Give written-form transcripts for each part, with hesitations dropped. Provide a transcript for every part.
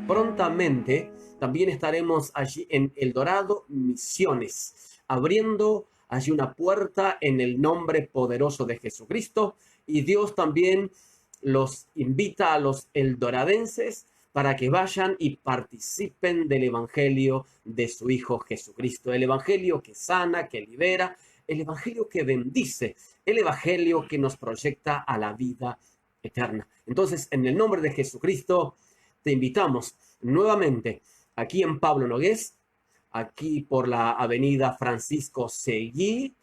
prontamente también estaremos allí en El Dorado Misiones, abriendo allí una puerta en el nombre poderoso de Jesucristo. Y Dios también los invita a los eldoradenses para que vayan y participen del evangelio de su Hijo Jesucristo. El evangelio que sana, que libera, el evangelio que bendice, el evangelio que nos proyecta a la vida eterna. Entonces, en el nombre de Jesucristo, te invitamos nuevamente aquí en Pablo Nogués, aquí por la avenida Francisco Seguí,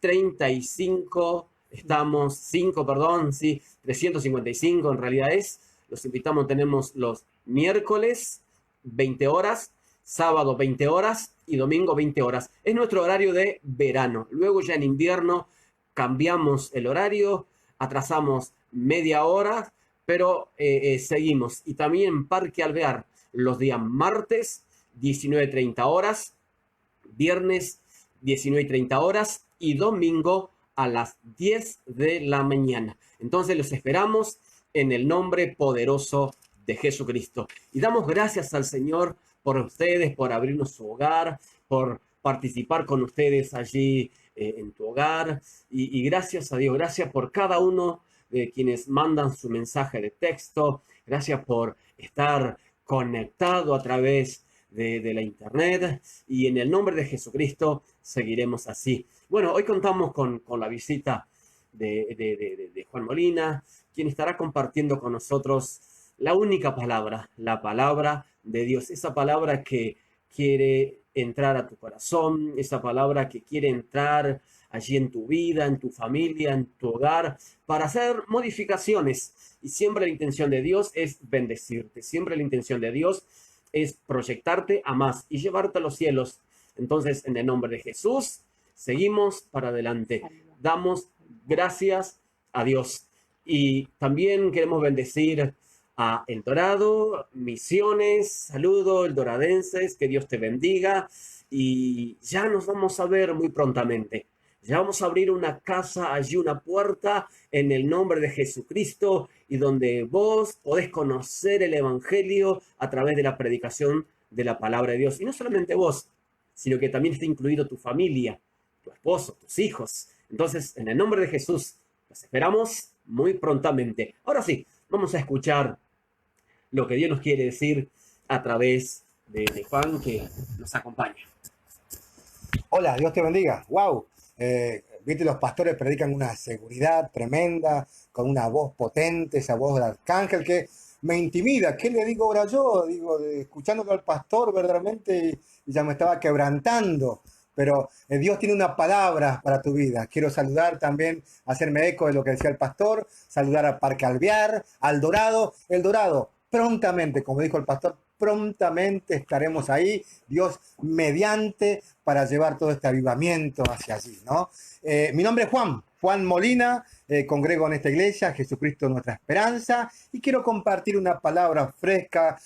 35, estamos 5, perdón, sí, 355 en realidad es. Los invitamos, tenemos los miércoles 20 horas, sábado 20 horas y domingo 20 horas. Es nuestro horario de verano. Luego ya en invierno cambiamos el horario, atrasamos media hora, pero seguimos. Y también en Parque Alvear los días martes 19:30 horas, viernes 19:30 horas y domingo a las 10 de la mañana. Entonces los esperamos en el nombre poderoso de Jesucristo. Y damos gracias al Señor por ustedes, por abrirnos su hogar, por participar con ustedes allí en tu hogar. Y gracias a Dios, gracias por cada uno de quienes mandan su mensaje de texto. Gracias por estar conectado a través de la internet, y en el nombre de Jesucristo seguiremos así. Bueno, hoy contamos con la visita de Juan Molina, quien estará compartiendo con nosotros la única palabra, la palabra de Dios, esa palabra que quiere entrar a tu corazón, esa palabra que quiere entrar allí en tu vida, en tu familia, en tu hogar, para hacer modificaciones. Y siempre la intención de Dios es bendecirte, siempre la intención de Dios es proyectarte a más y llevarte a los cielos. Entonces, en el nombre de Jesús, seguimos para adelante. Damos gracias a Dios. Y también queremos bendecir a El Dorado, Misiones, saludo, eldoradenses, que Dios te bendiga. Y ya nos vamos a ver muy prontamente. Ya vamos a abrir una casa allí, una puerta en el nombre de Jesucristo, y donde vos podés conocer el evangelio a través de la predicación de la palabra de Dios. Y no solamente vos, sino que también está incluido tu familia, tu esposo, tus hijos. Entonces, en el nombre de Jesús, los esperamos muy prontamente. Ahora sí, vamos a escuchar lo que Dios nos quiere decir a través de Juan, que nos acompaña. Hola, Dios te bendiga. Wow. Viste, los pastores predican una seguridad tremenda, con una voz potente, esa voz del arcángel que me intimida. ¿Qué le digo ahora yo? Digo, escuchándolo al pastor verdaderamente, ya me estaba quebrantando. Pero Dios tiene una palabra para tu vida. Quiero saludar también, hacerme eco de lo que decía el pastor, saludar al Parque Alvear, al Dorado. El Dorado, prontamente, como dijo el pastor, prontamente estaremos ahí, Dios mediante, para llevar todo este avivamiento hacia allí, ¿no? Mi nombre es Juan Molina, congrego en esta iglesia, Jesucristo nuestra esperanza, y quiero compartir una palabra fresca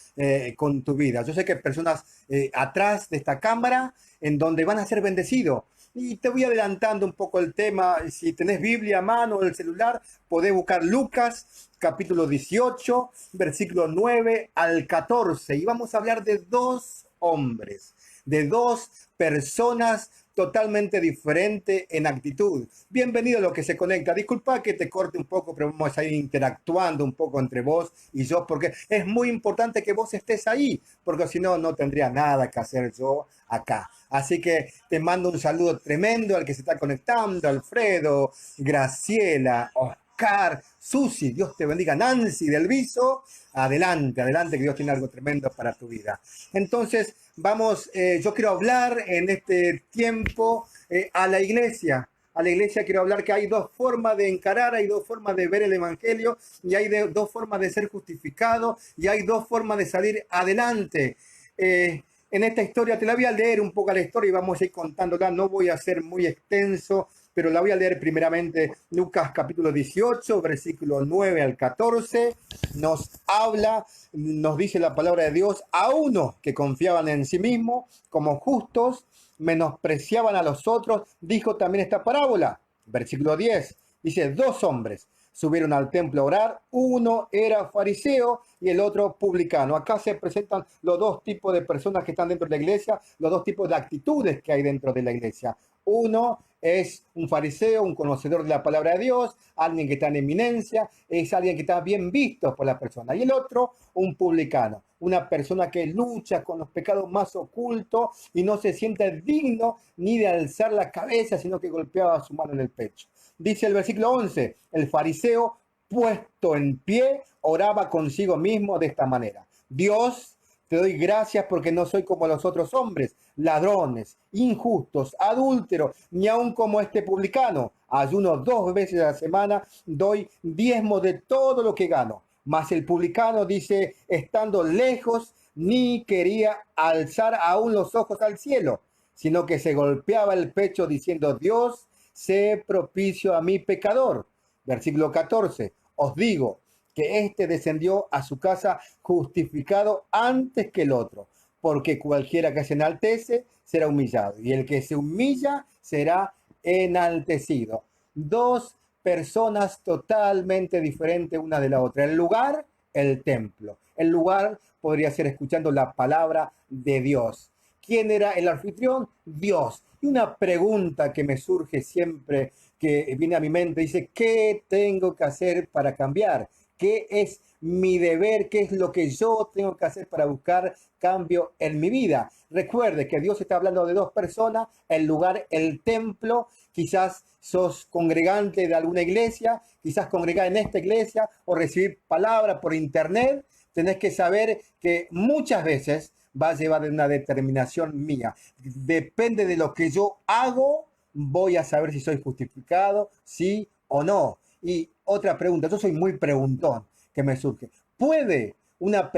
con tu vida. Yo sé que hay personas atrás de esta cámara en donde van a ser bendecidos. Y te voy adelantando un poco el tema. Si tenés Biblia a mano o el celular, podés buscar Lucas, capítulo 18, versículo 9 al 14. Y vamos a hablar de dos hombres, de dos personas totalmente diferentes en actitud. Bienvenido a lo que se conecta. Disculpa que te corte un poco, pero vamos a ir interactuando un poco entre vos y yo, porque es muy importante que vos estés ahí, porque si no, no tendría nada que hacer yo acá. Así que te mando un saludo tremendo al que se está conectando, Alfredo, Graciela, Oscar, Susi, Dios te bendiga, Nancy del Viso, adelante, adelante, que Dios tiene algo tremendo para tu vida. Entonces, vamos, yo quiero hablar en este tiempo a la iglesia. A la iglesia quiero hablar que hay dos formas de encarar, hay dos formas de ver el evangelio, y hay dos formas de ser justificado, y hay dos formas de salir adelante. En esta historia, te la voy a leer un poco la historia y vamos a ir contándola, no voy a ser muy extenso, pero la voy a leer primeramente. Lucas capítulo 18, versículo 9 al 14, nos habla, nos dice la palabra de Dios: a unos que confiaban en sí mismos como justos, menospreciaban a los otros, dijo también esta parábola. Versículo 10, dice: dos hombres subieron al templo a orar. Uno era fariseo y el otro publicano. Acá se presentan los dos tipos de personas que están dentro de la iglesia, los dos tipos de actitudes que hay dentro de la iglesia. Uno es un fariseo, un conocedor de la palabra de Dios, alguien que está en eminencia, es alguien que está bien visto por la persona. Y el otro, un publicano, una persona que lucha con los pecados más ocultos y no se siente digno ni de alzar la cabeza, sino que golpeaba su mano en el pecho. Dice el versículo 11, el fariseo puesto en pie oraba consigo mismo de esta manera: Dios, te doy gracias porque no soy como los otros hombres, ladrones, injustos, adúlteros, ni aun como este publicano. Ayuno 2 veces a la semana, doy diezmo de todo lo que gano. Mas el publicano dice, estando lejos, ni quería alzar aún los ojos al cielo, sino que se golpeaba el pecho diciendo, Dios, sé propicio a mi pecador. Versículo 14, os digo que éste descendió a su casa justificado antes que el otro, porque cualquiera que se enaltece será humillado, y el que se humilla será enaltecido. Dos personas totalmente diferentes una de la otra. El lugar, el templo. El lugar podría ser escuchando la palabra de Dios. ¿Quién era el anfitrión? Dios. Y una pregunta que me surge siempre que viene a mi mente, dice, ¿qué tengo que hacer para cambiar? ¿Qué es mi deber? ¿Qué es lo que yo tengo que hacer para buscar cambio en mi vida? Recuerde que Dios está hablando de dos personas, el lugar, el templo. Quizás sos congregante de alguna iglesia, quizás congregar en esta iglesia o recibir palabra por internet. Tenés que saber que muchas veces va a llevar una determinación mía. Depende de lo que yo hago, voy a saber si soy justificado, sí o no. Y otra pregunta, yo soy muy preguntón que me surge. ¿Puede una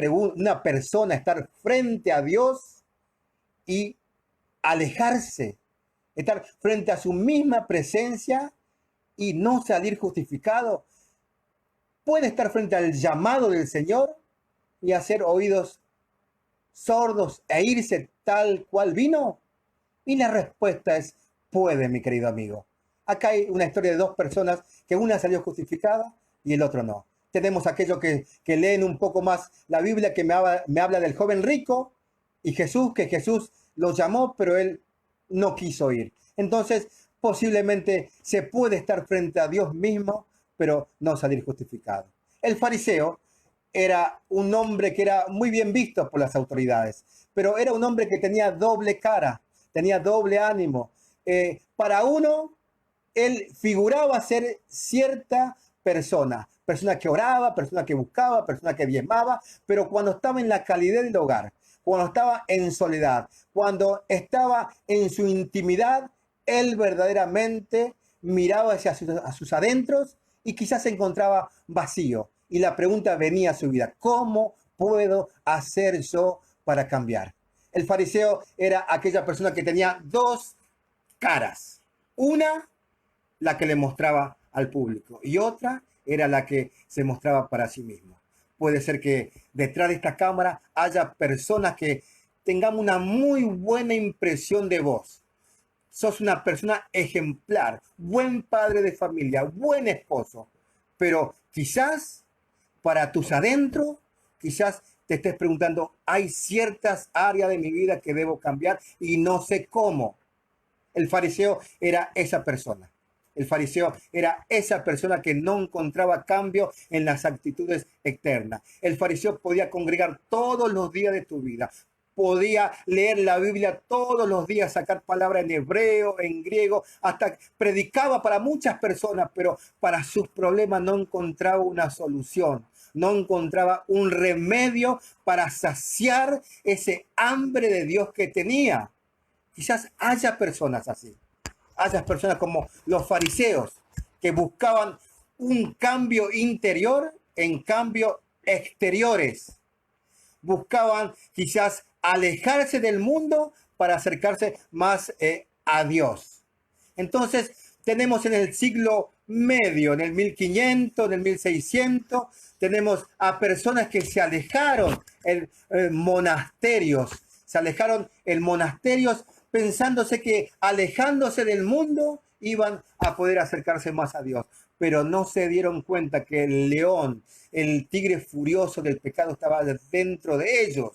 persona estar frente a Dios y alejarse, estar frente a su misma presencia y no salir justificado? ¿Puede estar frente al llamado del Señor y hacer oídos sordos e irse tal cual vino? Y la respuesta es, puede, mi querido amigo. Acá hay una historia de dos personas, que una salió justificada y el otro no. Tenemos aquellos que leen un poco más la Biblia, que me habla del joven rico y Jesús, que Jesús lo llamó, pero él no quiso ir. Entonces, posiblemente se puede estar frente a Dios mismo, pero no salir justificado. El fariseo era un hombre que era muy bien visto por las autoridades, pero era un hombre que tenía doble cara, tenía doble ánimo. Para uno, él figuraba ser cierta persona que oraba, persona que buscaba, persona que diezmaba, pero cuando estaba en la calidad del hogar, cuando estaba en soledad, cuando estaba en su intimidad, él verdaderamente miraba hacia sus adentros y quizás se encontraba vacío. Y la pregunta venía a su vida, ¿cómo puedo hacer yo para cambiar? El fariseo era aquella persona que tenía dos caras. Una, la que le mostraba al público, y otra era la que se mostraba para sí mismo. Puede ser que detrás de esta cámara haya personas que tengamos una muy buena impresión de vos. Sos una persona ejemplar, buen padre de familia, buen esposo, pero quizás para tus adentros, quizás te estés preguntando, hay ciertas áreas de mi vida que debo cambiar y no sé cómo. El fariseo era esa persona. El fariseo era esa persona que no encontraba cambio en las actitudes externas. El fariseo podía congregar todos los días de tu vida. Podía leer la Biblia todos los días, sacar palabras en hebreo, en griego, hasta predicaba para muchas personas, pero para sus problemas no encontraba una solución. No encontraba un remedio para saciar ese hambre de Dios que tenía. Quizás haya personas así. Haya personas como los fariseos que buscaban un cambio interior en cambios exteriores. Buscaban quizás alejarse del mundo para acercarse más a Dios. Entonces tenemos en el siglo medio, en el 1500, en el 1600, tenemos a personas que se alejaron en monasterios, se alejaron en monasterios pensándose que alejándose del mundo iban a poder acercarse más a Dios. pero no se dieron cuenta que el león, el tigre furioso del pecado estaba dentro de ellos.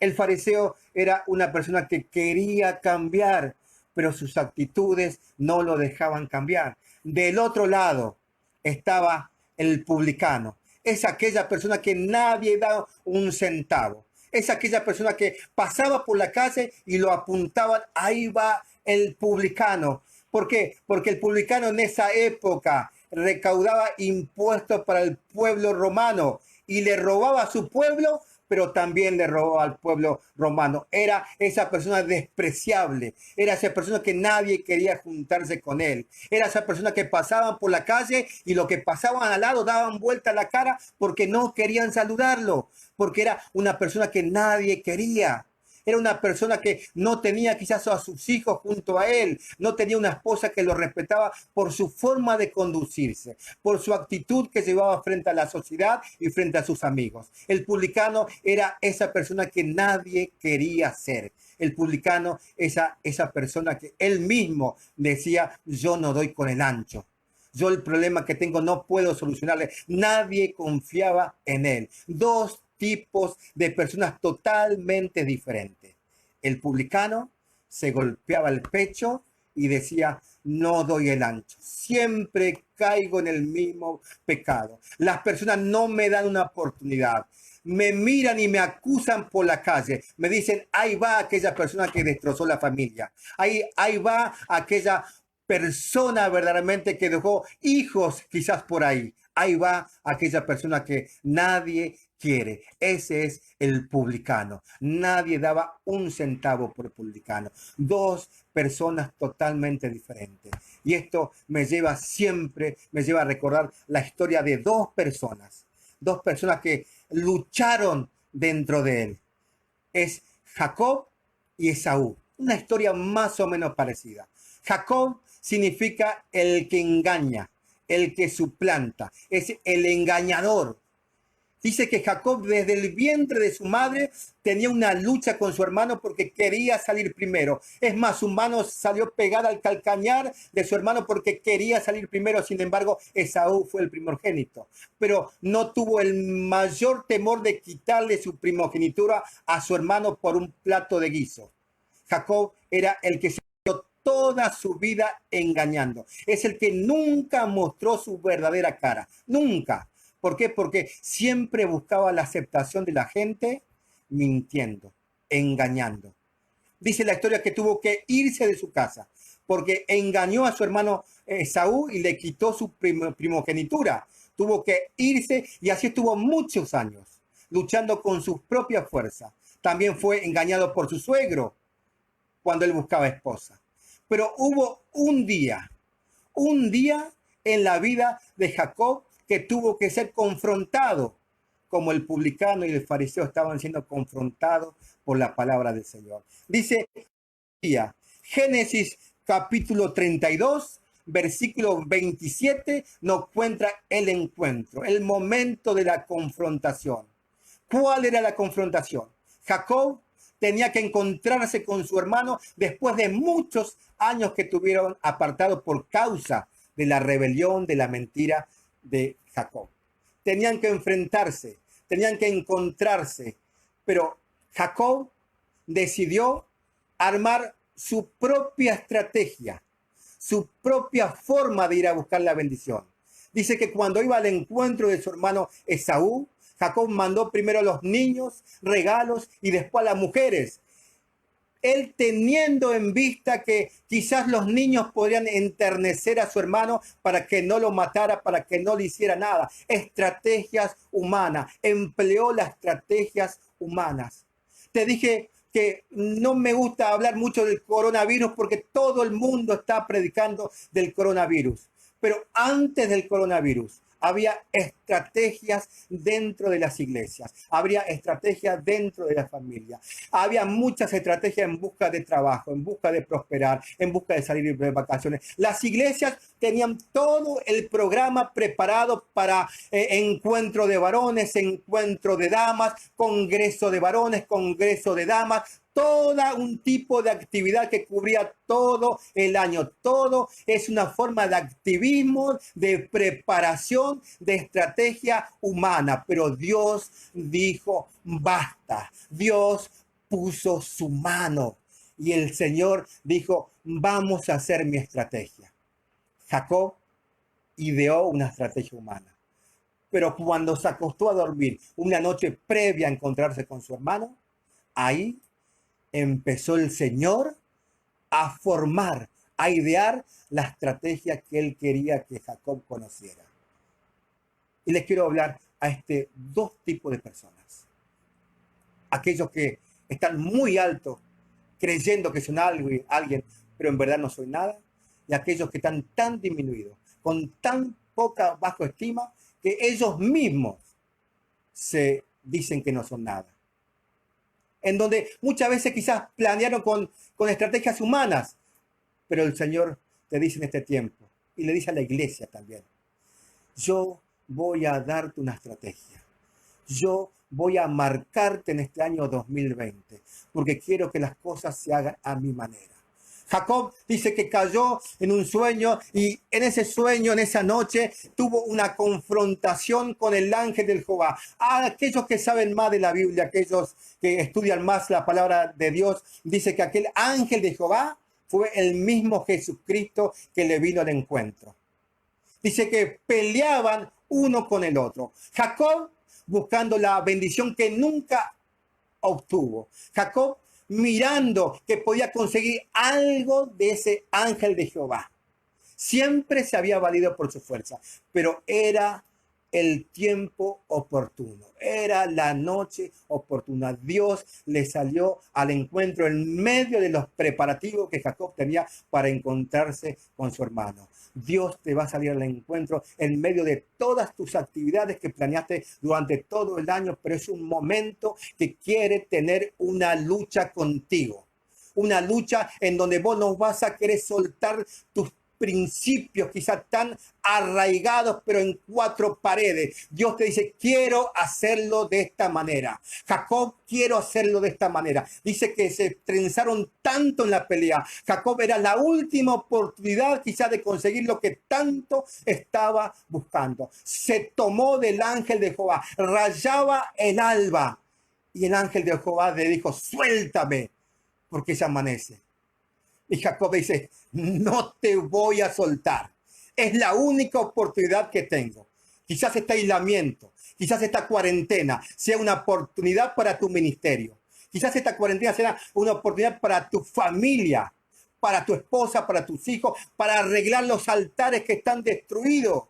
El fariseo era una persona que quería cambiar, pero sus actitudes no lo dejaban cambiar. Del otro lado estaba el publicano. Es aquella persona que nadie da un centavo. Es aquella persona que pasaba por la calle y lo apuntaban, ahí va el publicano. ¿Por qué? Porque el publicano en esa época recaudaba impuestos para el pueblo romano y le robaba a su pueblo, pero también le robó al pueblo romano. Era esa persona despreciable, era esa persona que nadie quería juntarse con él, era esa persona que pasaban por la calle y lo que pasaban al lado daban vuelta la cara porque no querían saludarlo, porque era una persona que nadie quería. Era una persona que no tenía quizás a sus hijos junto a él, no tenía una esposa que lo respetaba por su forma de conducirse, por su actitud que llevaba frente a la sociedad y frente a sus amigos. El publicano era esa persona que nadie quería ser. El publicano, esa persona que él mismo decía, yo no doy con el ancho. Yo el problema que tengo no puedo solucionarle. Nadie confiaba en él. Dos tipos de personas totalmente diferentes. El publicano se golpeaba el pecho y decía, no doy el ancho. Siempre caigo en el mismo pecado. Las personas no me dan una oportunidad. Me miran y me acusan por la calle. Me dicen, ahí va aquella persona que destrozó la familia. Ahí va aquella persona verdaderamente que dejó hijos quizás por ahí. Ahí va aquella persona que nadie quiere. Ese es el publicano. Nadie daba un centavo por el publicano. Dos personas totalmente diferentes. Y esto me lleva a recordar la historia de dos personas que lucharon dentro de él. Es Jacob y Esaú. Una historia más o menos parecida. Jacob significa el que engaña, el que suplanta, es el engañador. Dice que Jacob desde el vientre de su madre tenía una lucha con su hermano porque quería salir primero. Es más, su mano salió pegada al calcañar de su hermano porque quería salir primero. Sin embargo, Esaú fue el primogénito. Pero no tuvo el mayor temor de quitarle su primogenitura a su hermano por un plato de guiso. Jacob era el que se dio toda su vida engañando. Es el que nunca mostró su verdadera cara. Nunca. ¿Por qué? Porque siempre buscaba la aceptación de la gente mintiendo, engañando. Dice la historia que tuvo que irse de su casa porque engañó a su hermano Esaú y le quitó su primogenitura. Tuvo que irse y así estuvo muchos años luchando con sus propias fuerzas. También fue engañado por su suegro cuando él buscaba esposa. Pero hubo un día en la vida de Jacob que tuvo que ser confrontado, como el publicano y el fariseo estaban siendo confrontados por la palabra del Señor. Dice Génesis capítulo 32, versículo 27, nos cuenta el encuentro, el momento de la confrontación. ¿Cuál era la confrontación? Jacob tenía que encontrarse con su hermano después de muchos años que tuvieron apartados por causa de la rebelión, de la mentira de Jacob. Tenían que enfrentarse, tenían que encontrarse, pero Jacob decidió armar su propia estrategia, su propia forma de ir a buscar la bendición. Dice que cuando iba al encuentro de su hermano Esaú, Jacob mandó primero a los niños, regalos y después a las mujeres. Él teniendo en vista que quizás los niños podrían enternecer a su hermano para que no lo matara, para que no le hiciera nada. Estrategias humanas. Empleó las estrategias humanas. Te dije que no me gusta hablar mucho del coronavirus porque todo el mundo está predicando del coronavirus. Pero antes del coronavirus había estrategias dentro de las iglesias, habría estrategias dentro de la familia, había muchas estrategias en busca de trabajo, en busca de prosperar, en busca de salir de vacaciones. Las iglesias tenían todo el programa preparado para encuentro de varones, encuentro de damas, congreso de varones, congreso de damas. toda un tipo de actividad que cubría todo el año. Todo es una forma de activismo, de preparación, de estrategia humana. Pero Dios dijo, basta. Dios puso su mano y el Señor dijo, vamos a hacer mi estrategia. Jacob ideó una estrategia humana. Pero cuando se acostó a dormir una noche previa a encontrarse con su hermano, ahí empezó el Señor a formar, a idear la estrategia que él quería que Jacob conociera. Y les quiero hablar a dos tipos de personas. Aquellos que están muy altos, creyendo que son alguien, pero en verdad no son nada. Y aquellos que están tan disminuidos, con tan poca baja estima, que ellos mismos se dicen que no son nada. En donde muchas veces quizás planearon con estrategias humanas, pero el Señor te dice en este tiempo, y le dice a la iglesia también, yo voy a darte una estrategia. Yo voy a marcarte en este año 2020, porque quiero que las cosas se hagan a mi manera. Jacob dice que cayó en un sueño y en ese sueño, en esa noche, tuvo una confrontación con el ángel del Jehová. A aquellos que saben más de la Biblia, aquellos que estudian más la palabra de Dios, dice que aquel ángel de Jehová fue el mismo Jesucristo que le vino al encuentro. Dice que peleaban uno con el otro. Jacob buscando la bendición que nunca obtuvo. Jacob mirando que podía conseguir algo de ese ángel de Jehová. Siempre se había valido por su fuerza, pero era el tiempo oportuno, era la noche oportuna. Dios le salió al encuentro en medio de los preparativos que Jacob tenía para encontrarse con su hermano. Dios te va a salir al encuentro en medio de todas tus actividades que planeaste durante todo el año, pero es un momento que quiere tener una lucha contigo. Una lucha en donde vos no vas a querer soltar tus principios quizás tan arraigados, pero en cuatro paredes. Dios te dice, quiero hacerlo de esta manera. Jacob, quiero hacerlo de esta manera. Dice que se trenzaron tanto en la pelea. Jacob era la última oportunidad quizás de conseguir lo que tanto estaba buscando. Se tomó del ángel de Jehová, rayaba el alba. Y el ángel de Jehová le dijo, suéltame, porque se amanece. Y Jacob dice, no te voy a soltar. Es la única oportunidad que tengo. Quizás este aislamiento, quizás esta cuarentena sea una oportunidad para tu ministerio. Quizás esta cuarentena sea una oportunidad para tu familia, para tu esposa, para tus hijos, para arreglar los altares que están destruidos.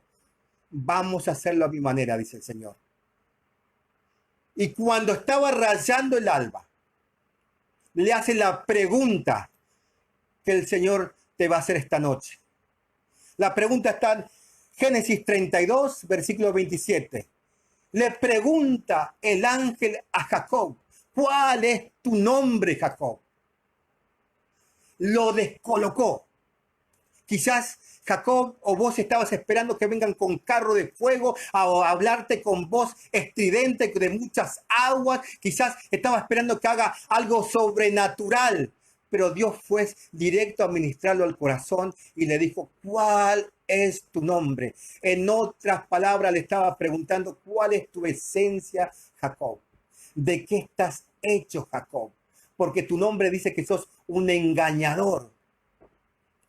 Vamos a hacerlo a mi manera, dice el Señor. Y cuando estaba rayando el alba, le hace la pregunta que el Señor te va a hacer esta noche. La pregunta está en Génesis 32, versículo 27. Le pregunta el ángel a Jacob, ¿cuál es tu nombre, Jacob? Lo descolocó. Quizás Jacob o vos estabas esperando que vengan con carro de fuego a hablarte con voz estridente de muchas aguas. Quizás estaba esperando que haga algo sobrenatural. Pero Dios fue directo a ministrarlo al corazón y le dijo, ¿cuál es tu nombre? En otras palabras, le estaba preguntando, ¿cuál es tu esencia, Jacob? ¿De qué estás hecho, Jacob? Porque tu nombre dice que sos un engañador.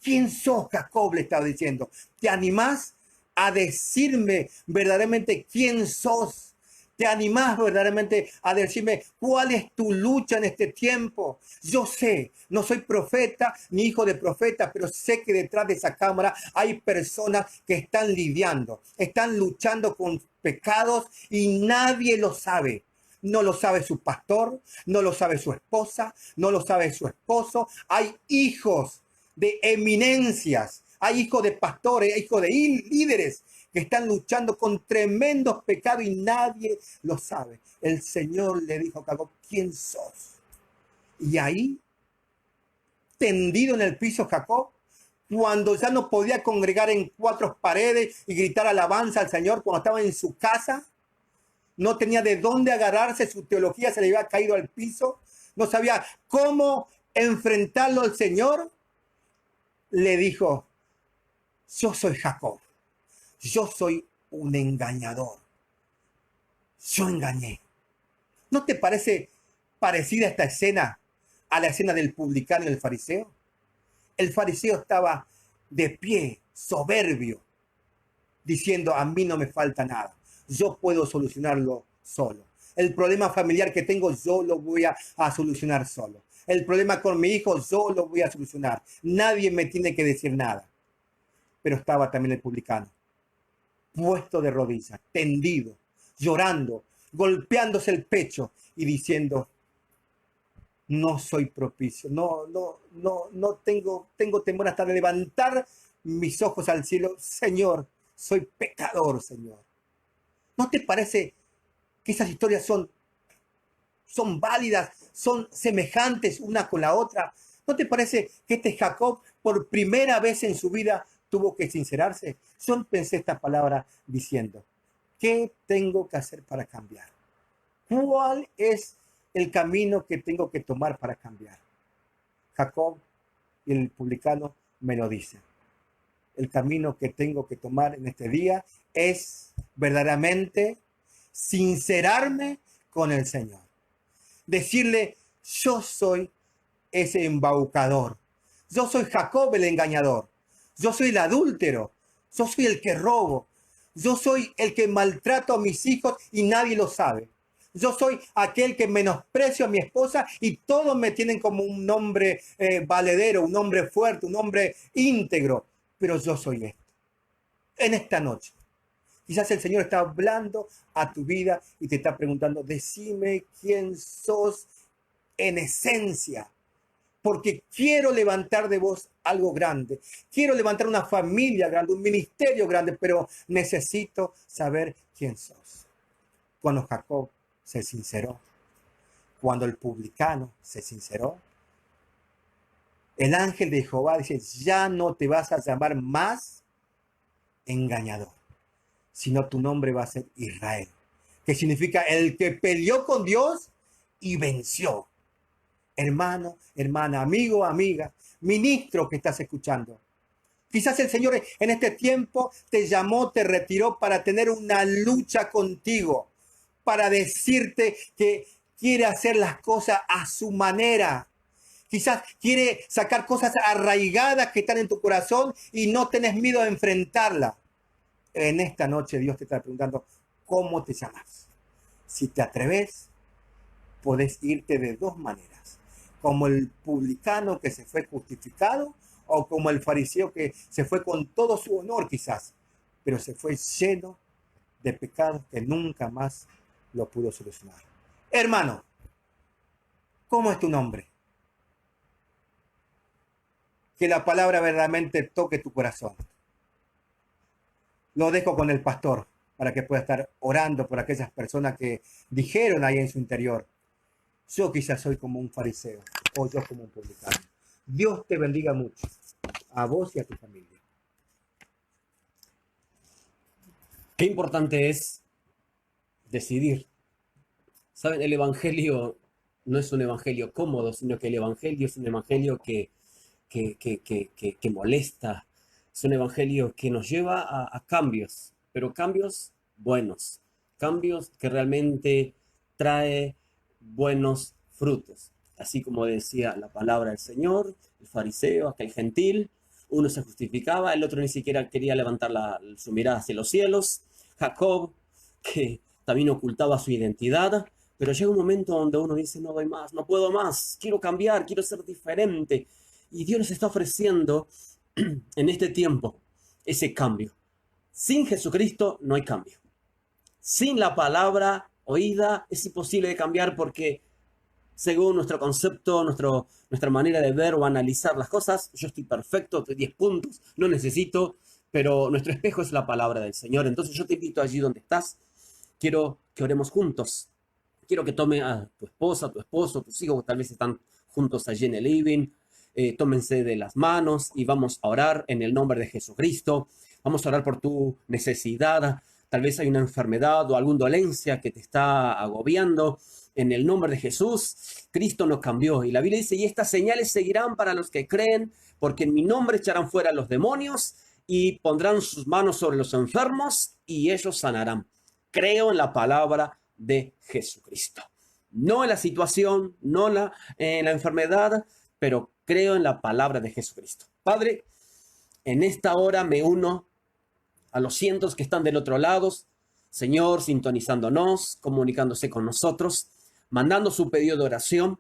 ¿Quién sos, Jacob? Le estaba diciendo. ¿Te animás a decirme verdaderamente quién sos? ¿Te animás verdaderamente a decirme cuál es tu lucha en este tiempo? Yo sé, no soy profeta ni hijo de profeta, pero sé que detrás de esa cámara hay personas que están lidiando, están luchando con pecados y nadie lo sabe. No lo sabe su pastor, no lo sabe su esposa, no lo sabe su esposo. Hay hijos de eminencias, hay hijos de pastores, hay hijos de líderes que están luchando con tremendos pecados y nadie lo sabe. El Señor le dijo a Jacob, ¿quién sos? Y ahí, tendido en el piso Jacob, cuando ya no podía congregar en cuatro paredes y gritar alabanza al Señor, cuando estaba en su casa, no tenía de dónde agarrarse, su teología se le había caído al piso. no sabía cómo enfrentarlo al Señor, le dijo, yo soy Jacob, yo soy un engañador, yo engañé. ¿No te parece parecida esta escena a la escena del publicano y el fariseo? El fariseo estaba de pie, soberbio, diciendo, a mí no me falta nada, yo puedo solucionarlo solo. El problema familiar que tengo, yo lo voy a solucionar solo. El problema con mi hijo, yo lo voy a solucionar. Nadie me tiene que decir nada. Pero estaba también el publicano, puesto de rodillas, tendido, llorando, golpeándose el pecho y diciendo, no soy propicio, no tengo temor hasta de levantar mis ojos al cielo. Señor, soy pecador, Señor. ¿No te parece que esas historias son válidas, son semejantes una con la otra? ¿No te parece que este Jacob por primera vez en su vida tuvo que sincerarse? Yo pensé esta palabra diciendo, ¿qué tengo que hacer para cambiar? ¿Cuál es el camino que tengo que tomar para cambiar? Jacob y el publicano me lo dicen. El camino que tengo que tomar en este día es verdaderamente sincerarme con el Señor. Decirle, yo soy ese embaucador. Yo soy Jacob el engañador. Yo soy el adúltero. Yo soy el que robo. Yo soy el que maltrato a mis hijos y nadie lo sabe. Yo soy aquel que menosprecio a mi esposa y todos me tienen como un hombre valedero, un hombre fuerte, un hombre íntegro. Pero yo soy esto. En esta noche, quizás el Señor está hablando a tu vida y te está preguntando, decime quién sos en esencia. Porque quiero levantar de vos algo grande. Quiero levantar una familia grande, un ministerio grande, pero necesito saber quién sos. Cuando Jacob se sinceró, cuando el publicano se sinceró, el ángel de Jehová dice, ya no te vas a llamar más engañador, sino tu nombre va a ser Israel, que significa el que peleó con Dios y venció. Hermano, hermana, amigo, amiga, ministro que estás escuchando. Quizás el Señor en este tiempo te llamó, te retiró para tener una lucha contigo, para decirte que quiere hacer las cosas a su manera. Quizás quiere sacar cosas arraigadas que están en tu corazón y no tenés miedo a enfrentarla. En esta noche Dios te está preguntando, ¿cómo te llamas? Si te atreves, podés irte de dos maneras. Como el publicano que se fue justificado o como el fariseo que se fue con todo su honor quizás, pero se fue lleno de pecados que nunca más lo pudo solucionar. Hermano, ¿cómo es tu nombre? Que la palabra verdaderamente toque tu corazón. Lo dejo con el pastor para que pueda estar orando por aquellas personas que dijeron ahí en su interior, yo quizás soy como un fariseo o yo como un publicano. Dios te bendiga mucho, a vos y a tu familia. Qué importante es decidir. ¿Saben? El evangelio no es un evangelio cómodo, sino que el evangelio es un evangelio que molesta. Es un evangelio que nos lleva a cambios, pero cambios buenos, cambios que realmente trae buenos frutos. Así como decía la palabra del Señor, el fariseo, aquel gentil, uno se justificaba, el otro ni siquiera quería levantar su mirada hacia los cielos. Jacob, que también ocultaba su identidad, pero llega un momento donde uno dice, no doy más, no puedo más, quiero cambiar, quiero ser diferente. Y Dios nos está ofreciendo en este tiempo ese cambio. Sin Jesucristo no hay cambio. Sin la palabra oída es imposible de cambiar porque según nuestro concepto, nuestra manera de ver o analizar las cosas, yo estoy perfecto, estoy 10 puntos, no necesito, pero nuestro espejo es la palabra del Señor. Entonces yo te invito allí donde estás, quiero que oremos juntos. Quiero que tome a tu esposa, a tu esposo, tus hijos, que tal vez están juntos allí en el living. Tómense de las manos y vamos a orar en el nombre de Jesucristo. Vamos a orar por tu necesidad. Tal vez hay una enfermedad o alguna dolencia que te está agobiando. En el nombre de Jesús, Cristo nos cambió. Y la Biblia dice, y estas señales seguirán para los que creen, porque en mi nombre echarán fuera a los demonios y pondrán sus manos sobre los enfermos y ellos sanarán. Creo en la palabra de Jesucristo. No en la situación, no en la enfermedad, pero creo en la palabra de Jesucristo. Padre, en esta hora me uno a los cientos que están del otro lado, Señor, sintonizándonos, comunicándose con nosotros, mandando su pedido de oración.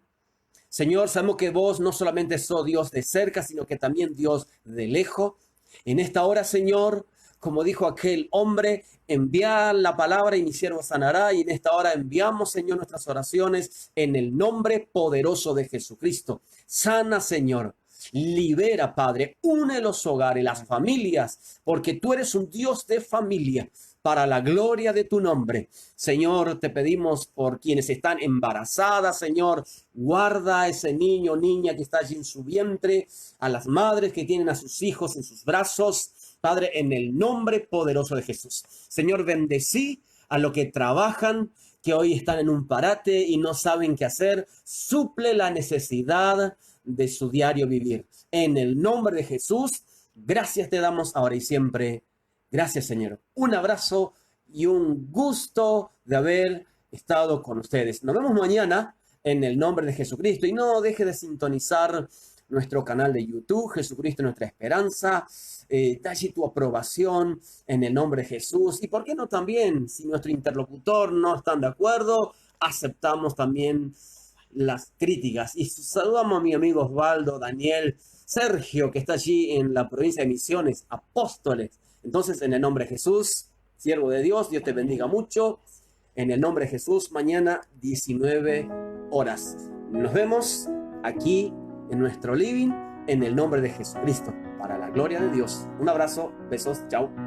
Señor, sabemos que vos no solamente sos Dios de cerca, sino que también Dios de lejos. En esta hora, Señor, como dijo aquel hombre, envía la palabra y mi siervo sanará. Y en esta hora enviamos, Señor, nuestras oraciones en el nombre poderoso de Jesucristo. Sana, Señor. Libera, Padre, une los hogares, las familias, porque tú eres un Dios de familia, para la gloria de tu nombre. Señor, te pedimos por quienes están embarazadas, Señor, guarda a ese niño o niña que está allí en su vientre, a las madres que tienen a sus hijos en sus brazos, Padre, en el nombre poderoso de Jesús. Señor, bendecí a los que trabajan, que hoy están en un parate y no saben qué hacer. Suple la necesidad de su diario vivir. En el nombre de Jesús, gracias te damos ahora y siempre. Gracias, Señor. Un abrazo y un gusto de haber estado con ustedes. Nos vemos mañana en el nombre de Jesucristo. Y no deje de sintonizar nuestro canal de YouTube, Jesucristo Nuestra Esperanza. Da allí tu aprobación en el nombre de Jesús. Y por qué no también, si nuestro interlocutor no está de acuerdo, aceptamos también las críticas. Y saludamos a mi amigo Osvaldo, Daniel, Sergio, que está allí en la provincia de Misiones, Apóstoles. Entonces, en el nombre de Jesús, siervo de Dios, Dios te bendiga mucho. En el nombre de Jesús, mañana 19 horas. Nos vemos aquí en nuestro living, en el nombre de Jesucristo, para la gloria de Dios. Un abrazo, besos, chao.